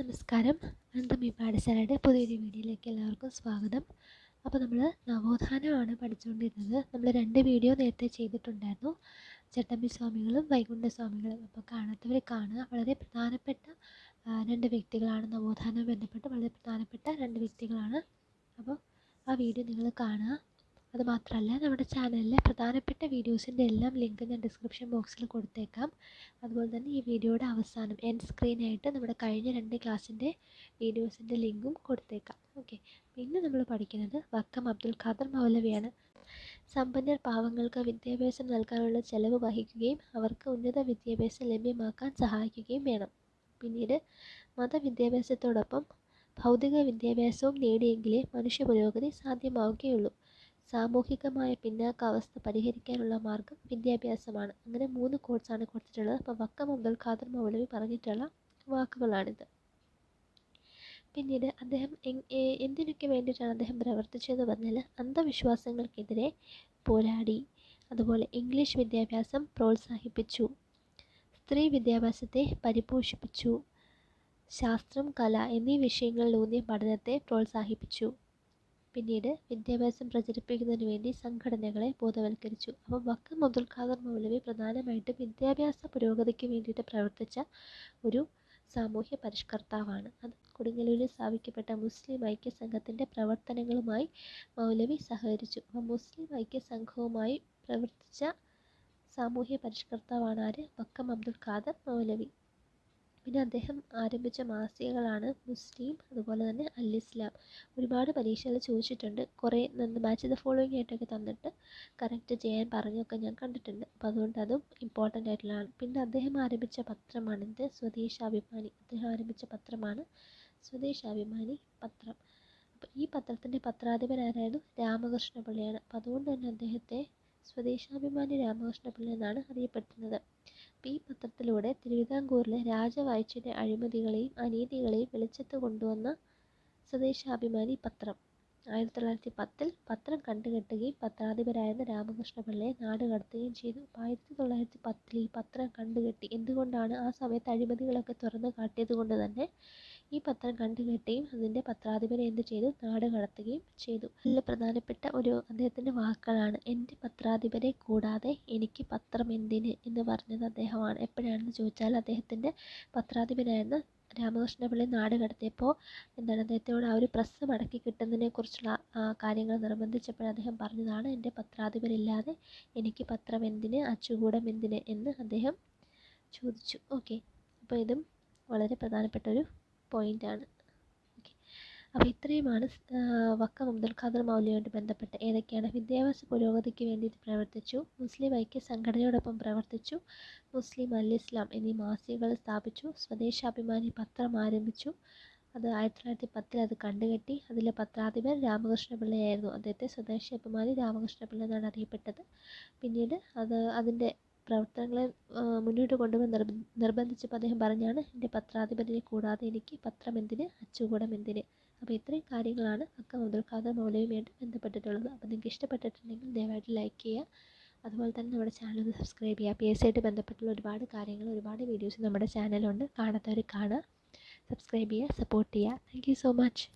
നമസ്കാരം. അനന്തം ഈ പാഠശാലയുടെ പുതിയൊരു വീഡിയോയിലേക്ക് എല്ലാവർക്കും സ്വാഗതം. അപ്പോൾ നമ്മൾ നവോത്ഥാനമാണ് പഠിച്ചുകൊണ്ടിരുന്നത്. നമ്മൾ 2 വീഡിയോ നേരത്തെ ചെയ്തിട്ടുണ്ടായിരുന്നു, ചട്ടമ്പി സ്വാമികളും വൈകുണ്ഠ സ്വാമികളും. അപ്പോൾ കാണാത്തവർ കാണുക. വളരെ പ്രധാനപ്പെട്ട 2 വ്യക്തികളാണ്, നവോത്ഥാനവുമായി ബന്ധപ്പെട്ട് വളരെ പ്രധാനപ്പെട്ട 2 വ്യക്തികളാണ്. അപ്പോൾ ആ വീഡിയോ നിങ്ങൾ കാണുക. അതുമാത്രമല്ല, നമ്മുടെ ചാനലിലെ പ്രധാനപ്പെട്ട വീഡിയോസിൻ്റെ എല്ലാം ലിങ്ക് ഞാൻ ഡിസ്ക്രിപ്ഷൻ ബോക്സിൽ കൊടുത്തേക്കാം. അതുപോലെ തന്നെ ഈ വീഡിയോയുടെ അവസാനം എൻഡ് സ്ക്രീനായിട്ട് നമ്മുടെ കഴിഞ്ഞ 2 ക്ലാസ്സിൻ്റെ വീഡിയോസിൻ്റെ ലിങ്കും കൊടുത്തേക്കാം. ഓക്കെ, പിന്നെ നമ്മൾ പഠിക്കുന്നത് വക്കം അബ്ദുൽ ഖാദർ മൗലവിയാണ്. സമ്പന്നർ പാവങ്ങൾക്ക് വിദ്യാഭ്യാസം നൽകാനുള്ള ചെലവ് വഹിക്കുകയും അവർക്ക് ഉന്നത വിദ്യാഭ്യാസം ലഭ്യമാക്കാൻ സഹായിക്കുകയും വേണം. പിന്നീട് മതവിദ്യാഭ്യാസത്തോടൊപ്പം ഭൗതിക വിദ്യാഭ്യാസവും നേടിയെങ്കിലേ മനുഷ്യ പുരോഗതി സാധ്യമാവുകയുള്ളൂ. സാമൂഹികമായ പിന്നാക്കാവസ്ഥ പരിഹരിക്കാനുള്ള മാർഗം വിദ്യാഭ്യാസമാണ്. അങ്ങനെ 3 കോട്സാണ് കൊടുത്തിട്ടുള്ളത്. അപ്പോൾ വക്കം അബ്ദുൽ ഖാദർ മൗലവി പറഞ്ഞിട്ടുള്ള വാക്കുകളാണിത്. പിന്നീട് അദ്ദേഹം എന്തിനൊക്കെ വേണ്ടിയിട്ടാണ് അദ്ദേഹം പ്രവർത്തിച്ചതെന്ന് പറഞ്ഞാൽ, അന്ധവിശ്വാസങ്ങൾക്കെതിരെ പോരാടി, അതുപോലെ ഇംഗ്ലീഷ് വിദ്യാഭ്യാസം പ്രോത്സാഹിപ്പിച്ചു, സ്ത്രീ വിദ്യാഭ്യാസത്തെ പരിപോഷിപ്പിച്ചു, ശാസ്ത്രം, കല എന്നീ വിഷയങ്ങളിലൂന്നിയ പഠനത്തെ പ്രോത്സാഹിപ്പിച്ചു. പിന്നീട് വിദ്യാഭ്യാസം പ്രചരിപ്പിക്കുന്നതിന് വേണ്ടി സംഘടനകളെ ബോധവൽക്കരിച്ചു. അപ്പോൾ വക്കം അബ്ദുൽ ഖാദർ മൗലവി പ്രധാനമായിട്ടും വിദ്യാഭ്യാസ പുരോഗതിക്ക് വേണ്ടിയിട്ട് പ്രവർത്തിച്ച ഒരു സാമൂഹ്യ പരിഷ്കർത്താവാണ്. അത് കൊടുങ്ങല്ലൂരിൽ സ്ഥാപിക്കപ്പെട്ട മുസ്ലിം ഐക്യ സംഘത്തിൻ്റെ പ്രവർത്തനങ്ങളുമായി മൗലവി സഹകരിച്ചു. അപ്പോൾ മുസ്ലിം ഐക്യ സംഘവുമായി പ്രവർത്തിച്ച സാമൂഹ്യ പരിഷ്കർത്താവാണ് ആര്? വക്കം അബ്ദുൽ ഖാദർ മൗലവി. പിന്നെ അദ്ദേഹം ആരംഭിച്ച മാസികകളാണ് മുസ്ലിം, അതുപോലെ തന്നെ അൽ ഇസ്ലാം. ഒരുപാട് പരീക്ഷകൾ ചോദിച്ചിട്ടുണ്ട്, കുറേ മാച്ച് ദ ഫോളോയിങ് ആയിട്ടൊക്കെ തന്നിട്ട് കറക്റ്റ് ചെയ്യാൻ പറഞ്ഞൊക്കെ ഞാൻ കണ്ടിട്ടുണ്ട്. അപ്പോൾ അതുകൊണ്ട് അതും ഇമ്പോർട്ടൻ്റ് ആയിട്ടുള്ളതാണ്. പിന്നെ അദ്ദേഹം ആരംഭിച്ച പത്രമാണിത്, സ്വദേശാഭിമാനി. അദ്ദേഹം ആരംഭിച്ച പത്രമാണ് സ്വദേശാഭിമാനി പത്രം. അപ്പോൾ ഈ പത്രത്തിൻ്റെ പത്രാധിപരായിരുന്നു രാമകൃഷ്ണപിള്ളയാണ്. അപ്പോൾ അതുകൊണ്ട് തന്നെ അദ്ദേഹത്തെ സ്വദേശാഭിമാനി രാമകൃഷ്ണപിള്ള എന്നാണ് അറിയപ്പെടുന്നത്. ഈ പത്രത്തിലൂടെ തിരുവിതാംകൂറിലെ രാജവാഴ്ചയുടെ അഴിമതികളെയും അനീതികളെയും വെളിച്ചത്ത് കൊണ്ടുവന്ന സ്വദേശാഭിമാനി പത്രം 1910 പത്രം കണ്ടുകെട്ടുകയും പത്രാധിപരായിരുന്ന രാമകൃഷ്ണപിള്ളയെ നാട് കടത്തുകയും ചെയ്തു. 1910 ഈ പത്രം കണ്ടുകെട്ടി. എന്തുകൊണ്ടാണ്? ആ സമയത്ത് അഴിമതികളൊക്കെ തുറന്നു കാട്ടിയത് കൊണ്ട് തന്നെ ഈ പത്രം കണ്ടുകെട്ടുകയും അതിൻ്റെ പത്രാധിപരെ എന്ത് ചെയ്തു? നാട് കടത്തുകയും ചെയ്തു. അതിൽ പ്രധാനപ്പെട്ട ഒരു അദ്ദേഹത്തിൻ്റെ വാക്കുകളാണ്, എൻ്റെ പത്രാധിപരെ കൂടാതെ എനിക്ക് പത്രം എന്തിന് എന്ന് പറഞ്ഞത് അദ്ദേഹമാണ്. എപ്പോഴാണെന്ന് ചോദിച്ചാൽ, അദ്ദേഹത്തിൻ്റെ പത്രാധിപരായിരുന്ന രാമകൃഷ്ണപിള്ളയെ നാട് കടത്തിയപ്പോൾ അദ്ദേഹത്തോട് ആ ഒരു പ്രസ് മടക്കി കിട്ടുന്നതിനെക്കുറിച്ചുള്ള കാര്യങ്ങൾ നിർബന്ധിച്ചപ്പോൾ അദ്ദേഹം പറഞ്ഞതാണ്, എൻ്റെ പത്രാധിപരില്ലാതെ എനിക്ക് പത്രം എന്തിന്, അച്ചുകൂടം എന്തിന് എന്ന് അദ്ദേഹം ചോദിച്ചു. ഓക്കെ, അപ്പോൾ ഇതും വളരെ പ്രധാനപ്പെട്ട ഒരു പോയിൻ്റാണ്. ഓക്കെ, അപ്പോൾ ഇത്രയുമാണ് വക്കം അബ്ദുൽ ഖാദർ മൗലവിയുമായിട്ട് ബന്ധപ്പെട്ട്. ഏതൊക്കെയാണ്? വിദ്യാഭ്യാസ പുരോഗതിക്ക് വേണ്ടിയിട്ട് പ്രവർത്തിച്ചു, മുസ്ലിം ഐക്യ സംഘടനയോടൊപ്പം പ്രവർത്തിച്ചു, മുസ്ലിം അൽ ഇസ്ലാം എന്നീ മാസികകൾ സ്ഥാപിച്ചു, സ്വദേശാഭിമാനി പത്രം ആരംഭിച്ചു. അത് 1910 അത് കണ്ടുകെട്ടി. അതിലെ പത്രാധിപർ രാമകൃഷ്ണപിള്ളയായിരുന്നു. അദ്ദേഹത്തെ സ്വദേശാഭിമാനി രാമകൃഷ്ണപിള്ള എന്നാണ് അറിയപ്പെട്ടത്. പിന്നീട് അതിൻ്റെ പ്രവർത്തനങ്ങളെ മുന്നോട്ട് കൊണ്ടുപോകാൻ നിർബന്ധിച്ചപ്പോൾ അദ്ദേഹം പറഞ്ഞാണ്, എൻ്റെ പത്രാധിപരെ കൂടാതെ എനിക്ക് പത്രം എന്തിന്, അച്ചുകൂടം എന്തിന്. അപ്പോൾ ഇത്രയും കാര്യങ്ങളാണ് വക്കം അബ്ദുൽ ഖാദർ മൗലവിയുമായിട്ട് ബന്ധപ്പെട്ടിട്ടുള്ളത്. അപ്പോൾ നിങ്ങൾക്ക് ഇഷ്ടപ്പെട്ടിട്ടുണ്ടെങ്കിൽ ദയവായിട്ട് ലൈക്ക് ചെയ്യുക. അതുപോലെ തന്നെ നമ്മുടെ ചാനൽ ഒന്ന് സബ്സ്ക്രൈബ് ചെയ്യുക. PSC ആയിട്ട് ബന്ധപ്പെട്ടുള്ള ഒരുപാട് കാര്യങ്ങൾ, ഒരുപാട് വീഡിയോസ് നമ്മുടെ ചാനലുണ്ട്. കാണാത്തവർ കാണുക, സബ്സ്ക്രൈബ് ചെയ്യുക, സപ്പോർട്ട് ചെയ്യുക. Thank you so much.